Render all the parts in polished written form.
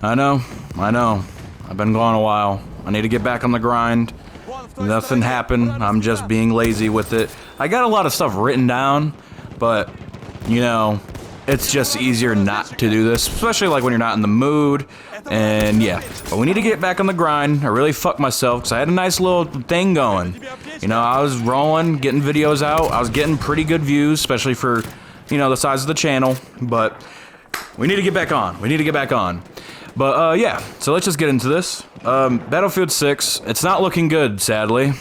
I know. I've been gone a while. I need to get back on the grind. Nothing happened. I'm just being lazy with it. I got a lot of stuff written down, but, you know, it's just easier not to do this, especially like when you're not in the mood. And yeah, but we need to get back on the grind. I really fucked myself because I had a nice little thing going. You know, I was rolling, getting videos out. I was getting pretty good views, especially for, you know, the size of the channel. But we need to get back on. But yeah, so let's just get into this. Battlefield 6, it's not looking good, sadly.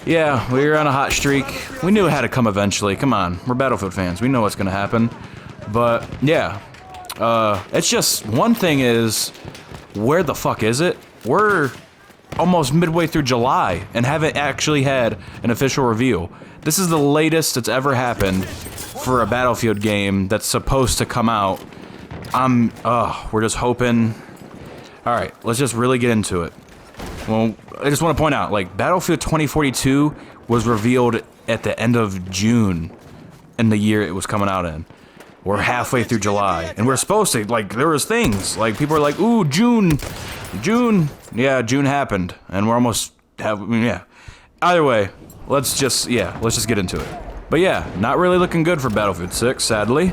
Yeah, we were on a hot streak. We knew it had to come eventually. Come on, we're Battlefield fans. We know what's gonna happen. But yeah, it's just, one thing is, where the fuck is it? We're almost midway through July and haven't actually had an official reveal. This is the latest it's ever happened for a Battlefield game that's supposed to come out. We're just hoping. Alright, let's just really get into it. Well, I just want to point out, like, Battlefield 2042 was revealed at the end of June in the year it was coming out in. We're halfway through July, and we're supposed to, like, there was things, like, people are like, ooh, June. Yeah, June happened, and we're almost, yeah. Either way, let's just get into it. But yeah, not really looking good for Battlefield 6, sadly.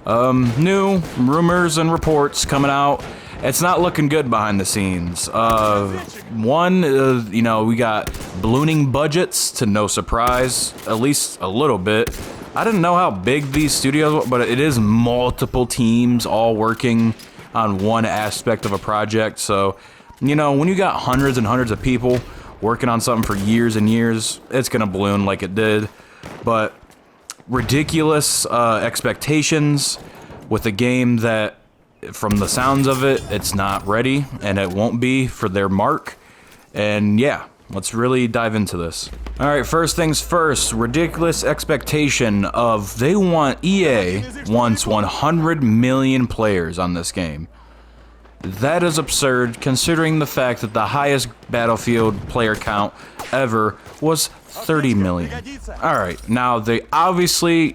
New rumors and reports coming out. It's not looking good behind the scenes. You know, we got ballooning budgets, to no surprise, at least a little bit. I didn't know how big these studios were, but it is multiple teams all working on one aspect of a project. So, you know, when you got hundreds and hundreds of people working on something for years and years, it's gonna balloon like it did. But ridiculous expectations with a game that, from the sounds of it, it's not ready, and it won't be for their mark. And yeah, let's really dive into this. Alright, first things first, ridiculous expectation of EA wants 100 million players on this game. That is absurd, considering the fact that the highest Battlefield player count ever was 30 million. Alright, now they obviously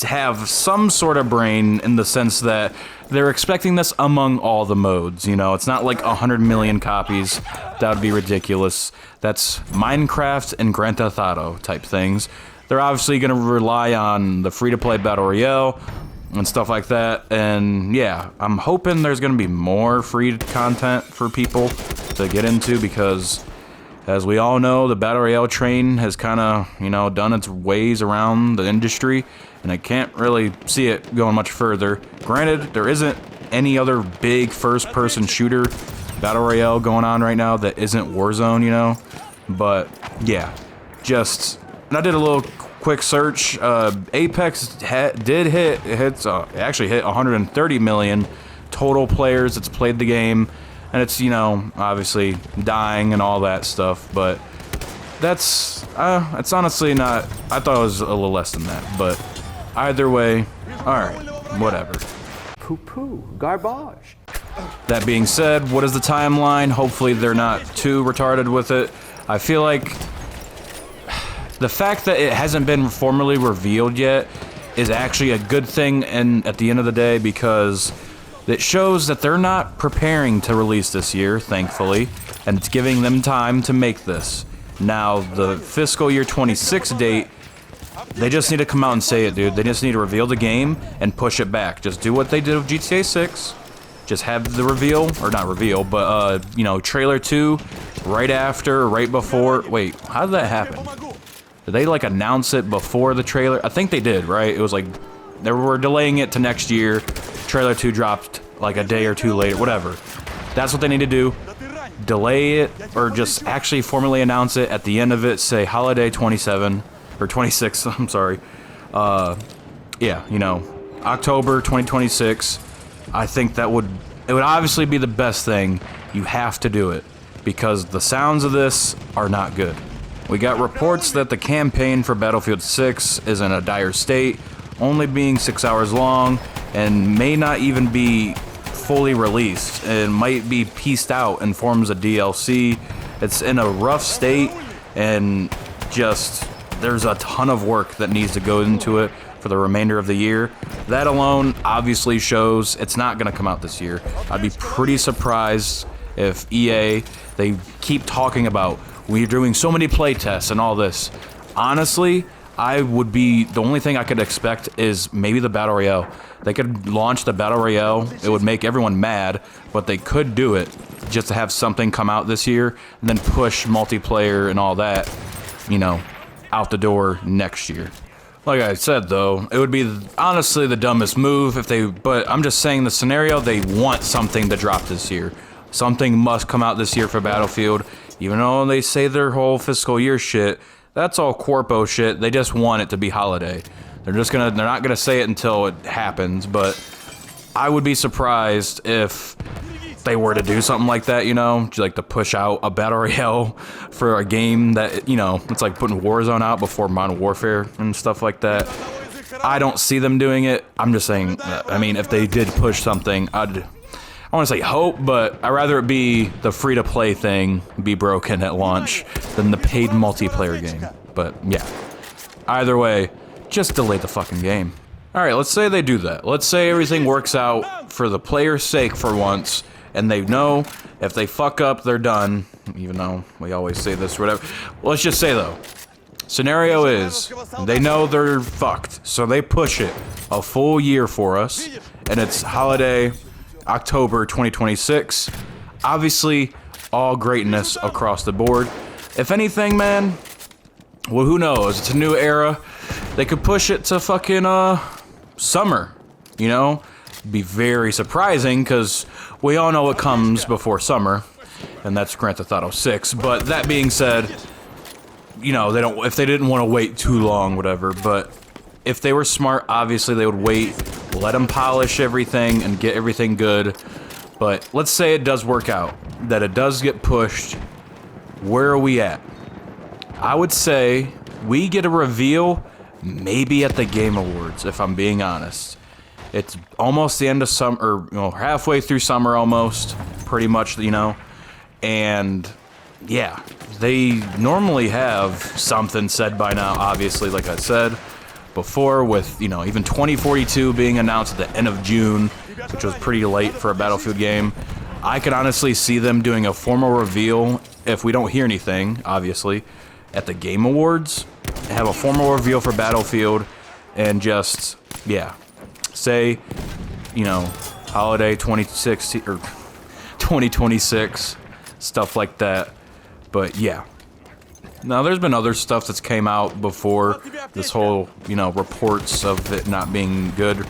have some sort of brain in the sense that they're expecting this among all the modes, you know? It's not like 100 million copies. That would be ridiculous. That's Minecraft and Grand Theft Auto type things. They're obviously going to rely on the free-to-play Battle Royale and stuff like that. And yeah, I'm hoping there's going to be more free content for people to get into, because as we all know, the Battle Royale train has kind of, you know, done its ways around the industry, and I can't really see it going much further. Granted, there isn't any other big first-person shooter Battle Royale going on right now that isn't Warzone, you know? But yeah, and I did a little quick search. Apex actually hit 130 million total players that's played the game. And it's, you know, obviously dying and all that stuff, but it's honestly not, I thought it was a little less than that, but either way, alright, whatever. Poo-poo, garbage. That being said, what is the timeline? Hopefully they're not too retarded with it. I feel like the fact that it hasn't been formally revealed yet is actually a good thing, and at the end of the day, because it shows that they're not preparing to release this year, thankfully, and it's giving them time to make this. Now, the fiscal year 26 date, they just need to come out and say it, dude. They just need to reveal the game and push it back. Just do what they did with GTA 6. Just have the reveal, or not reveal, but, you know, trailer 2 right after, right before. Wait, how did that happen? Did they, like, announce it before the trailer? I think they did, right? It was like, they were delaying it to next year. Trailer 2 dropped like a day or two later, whatever. That's what they need to do. Delay it, or just actually formally announce it at the end of it. Say holiday 27 or 26. I'm sorry. Yeah, you know, October 2026. I think it would obviously be the best thing. You have to do it, because the sounds of this are not good. We got reports that the campaign for Battlefield 6 is in a dire state, only being 6 hours long, and may not even be fully released. It might be pieced out in forms of DLC. It's in a rough state, and just there's a ton of work that needs to go into it. for the remainder of the year. That alone obviously shows it's not going to come out this year. I'd be pretty surprised if EA, they keep talking about, we're doing so many playtests and all this. Honestly, I would be, the only thing I could expect is maybe the Battle Royale. They could launch the Battle Royale. It would make everyone mad, but they could do it just to have something come out this year and then push multiplayer and all that, you know, out the door next year. Like I said, though, it would be honestly the dumbest move if they, but I'm just saying the scenario, they want something to drop this year. Something must come out this year for Battlefield, even though they say their whole fiscal year shit. That's all corpo shit. They just want it to be holiday. They're not gonna say it until it happens, but I would be surprised if they were to do something like that, you know, like to push out a Battle Royale for a game that, you know, it's like putting Warzone out before Modern Warfare and stuff like that. I don't see them doing it. I'm just saying, I mean, if they did push something, I want to say hope, but I'd rather it be the free-to-play thing be broken at launch than the paid multiplayer game. But yeah, either way, just delay the fucking game. All right, let's say they do that. Let's say everything works out for the player's sake for once, and they know if they fuck up, they're done, even though we always say this or whatever. Let's just say, though, scenario is they know they're fucked, so they push it a full year for us, and it's holiday October 2026. Obviously, all greatness across the board. If anything, man, well, who knows? It's a new era. They could push it to fucking summer, you know? Be very surprising because we all know what comes before summer, and that's Grand Theft Auto 6. But that being said, you know, they don't, if they didn't want to wait too long, whatever, but if they were smart, obviously they would wait, let them polish everything and get everything good. But let's say it does work out, that it does get pushed. Where are we at? I would say we get a reveal maybe at the Game Awards, if I'm being honest. It's almost the end of summer, or, you know, halfway through summer almost, pretty much, you know. And yeah, they normally have something said by now, obviously, like I said before, with, you know, even 2042 being announced at the end of June, which was pretty late for a Battlefield game. I could honestly see them doing a formal reveal, if we don't hear anything, obviously, at the Game Awards. Have a formal reveal for Battlefield, and just, yeah, say, you know, holiday 2016 or 2026, stuff like that. But yeah. Now, there's been other stuff that's came out before this whole, you know, reports of it not being good.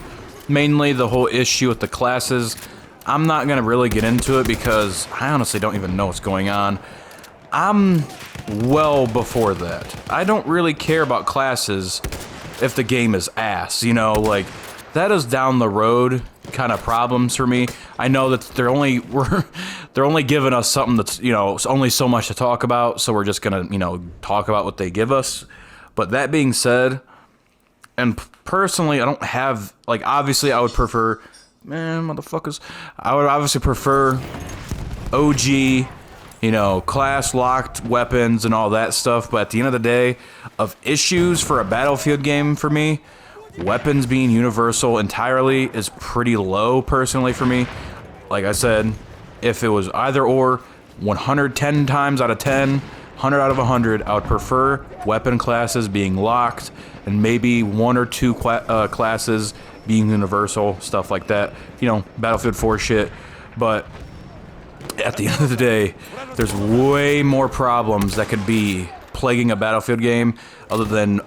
Mainly the whole issue with the classes. I'm not going to really get into it because I honestly don't even know what's going on. I'm well before that. I don't really care about classes if the game is ass, you know, like, that is down the road kind of problems for me. I know that they're only giving us something that's, you know, only so much to talk about, so we're just gonna, you know, talk about what they give us. But that being said, and personally, I don't have, like, obviously I would prefer, man, motherfuckers, I would obviously prefer OG, you know, class locked weapons and all that stuff, but at the end of the day, of issues for a Battlefield game for me, weapons being universal entirely is pretty low, personally, for me. Like I said, if it was either or, 110 times out of 10, 100 out of 100, I would prefer weapon classes being locked, and maybe one or two classes being universal, stuff like that. You know, Battlefield 4 shit. But at the end of the day, there's way more problems that could be plaguing a Battlefield game other than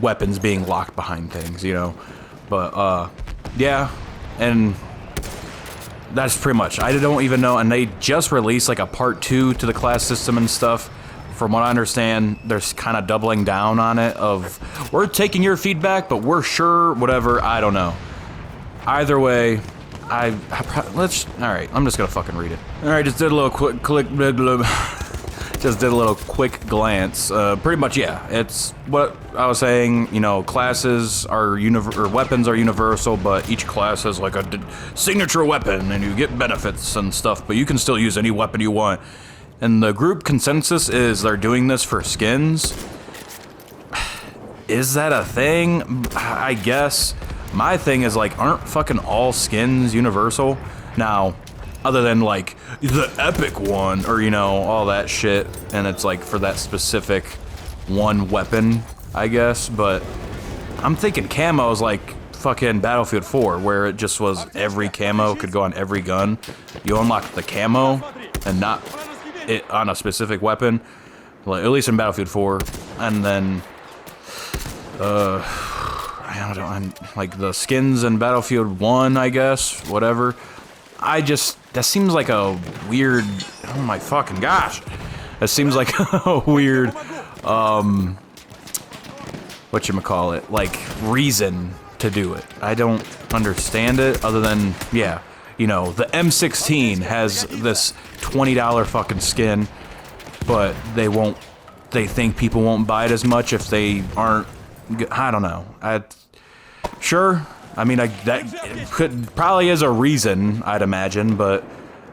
weapons being locked behind things, you know. But yeah, and that's pretty much, I don't even know. And they just released like a part 2 to the class system and stuff. From what I understand, they're kind of doubling down on it, of we're taking your feedback, but we're sure whatever. I don't know. Either way, all right, I'm just gonna fucking read it. All right, just did a little quick glance. Pretty much, yeah, it's what I was saying. You know, classes are weapons are universal, but each class has like a signature weapon, and you get benefits and stuff. But you can still use any weapon you want. And the group consensus is they're doing this for skins. is that a thing? I guess. My thing is, like, aren't fucking all skins universal? Now, other than, like, the epic one, or, you know, all that shit, and it's, like, for that specific one weapon, I guess, but I'm thinking camo is like fucking Battlefield 4, where it just was every camo could go on every gun. You unlock the camo and not it on a specific weapon, like, at least in Battlefield 4, and then I don't know, like the skins in Battlefield 1, I guess, whatever. That seems like a weird, oh my fucking gosh. That seems like a weird, whatchamacallit, like, reason to do it. I don't understand it, other than, yeah, you know, the M16 has this $20 fucking skin, but they think people won't buy it as much if they aren't, I don't know. Sure, I mean, that probably is a reason, I'd imagine, but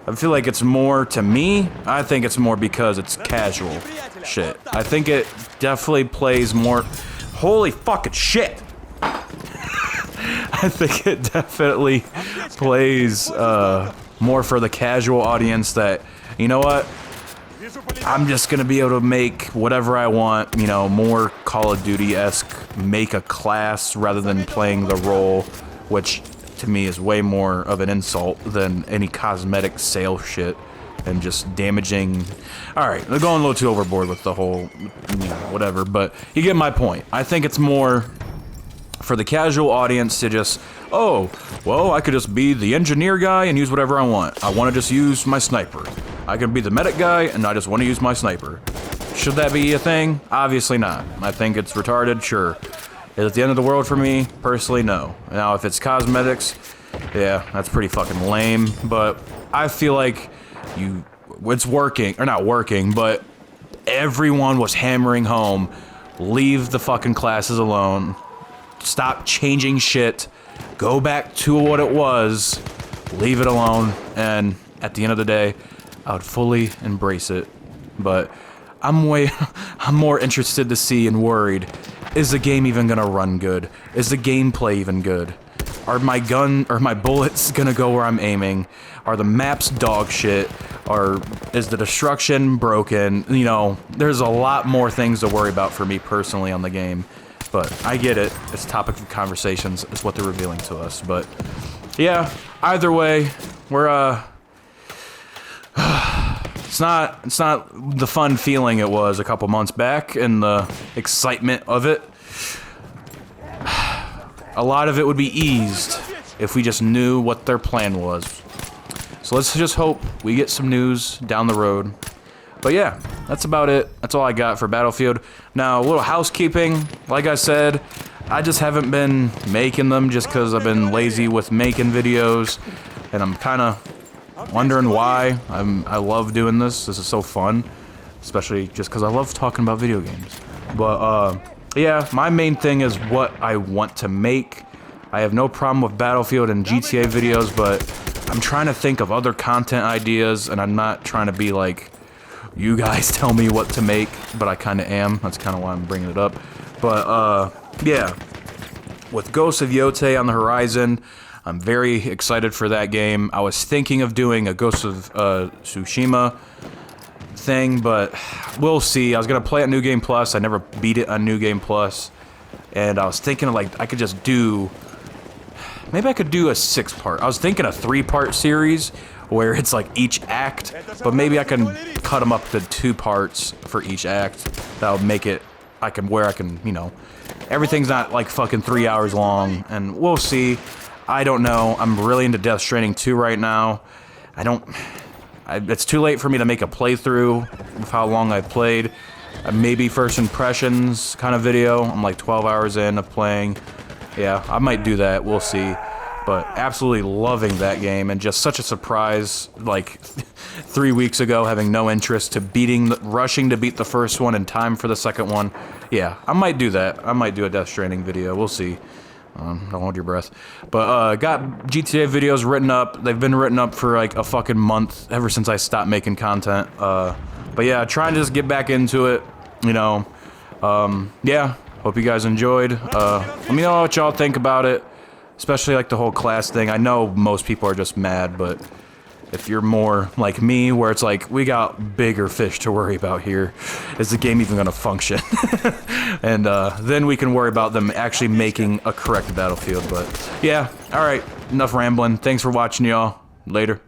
I feel like it's more, to me, I think it's more because it's casual shit. I think it definitely plays more, holy fucking shit! I think it definitely plays more for the casual audience that, you know what, I'm just gonna be able to make whatever I want, you know, more Call of Duty-esque, make a class rather than playing the role, which to me is way more of an insult than any cosmetic sale shit and just damaging. Alright, they're going a little too overboard with the whole, you know, whatever, but you get my point. I think it's more for the casual audience to just, oh, well, I could just be the engineer guy and use whatever I want. I want to just use my sniper. I can be the medic guy and I just want to use my sniper. Should that be a thing? Obviously not. I think it's retarded, sure. Is it the end of the world for me? Personally, no. Now, if it's cosmetics, yeah, that's pretty fucking lame, but I feel like it's working, or not working, but everyone was hammering home, leave the fucking classes alone, stop changing shit, go back to what it was, leave it alone, and at the end of the day, I would fully embrace it. But I'm more interested to see and worried, is the game even gonna run good? Is the gameplay even good? Are my bullets gonna go where I'm aiming? Are the maps dog shit? Is the destruction broken? You know, there's a lot more things to worry about for me personally on the game. But I get it. It's topic of conversations. It's what they're revealing to us. But yeah, either way, we're it's not the fun feeling it was a couple months back and the excitement of it. A lot of it would be eased if we just knew what their plan was. So let's just hope we get some news down the road. But yeah, that's about it. That's all I got for Battlefield. Now, a little housekeeping. Like I said, I just haven't been making them just because I've been lazy with making videos. And I'm kind of wondering why. I love doing this. This is so fun. Especially just because I love talking about video games. But, yeah, my main thing is what I want to make. I have no problem with Battlefield and GTA videos, but I'm trying to think of other content ideas, and I'm not trying to be like, you guys tell me what to make, but I kind of am. That's kind of why I'm bringing it up. But, yeah, with Ghost of Yotei on the horizon, I'm very excited for that game. I was thinking of doing a Ghost of Tsushima thing, but we'll see. I was going to play it on New Game Plus. I never beat it on New Game Plus. And I was thinking, like, I could just do... Maybe I could do a 6-part. I was thinking a 3-part series where it's like each act, but maybe I can cut them up to 2 parts for each act. That'll make it, where I can, you know, everything's not like fucking 3 hours long, and we'll see. I don't know. I'm really into Death Stranding 2 right now. It's too late for me to make a playthrough of how long I've played. Maybe first impressions kind of video. I'm like 12 hours in of playing. Yeah, I might do that. We'll see. But absolutely loving that game, and just such a surprise, like 3 weeks ago, having no interest to rushing to beat the first one in time for the second one. Yeah, I might do that. I might do a Death Stranding video. We'll see. Don't hold your breath. But got GTA videos written up. They've been written up for like a fucking month, ever since I stopped making content. But yeah, trying to just get back into it, you know. Yeah, Hope you guys enjoyed. Let me know what y'all think about it, especially like the whole class thing. I know most people are just mad, but if you're more like me, where it's like, we got bigger fish to worry about here, is the game even gonna function? And then we can worry about them actually making a correct battlefield. But yeah, alright, enough rambling. Thanks for watching, y'all. Later.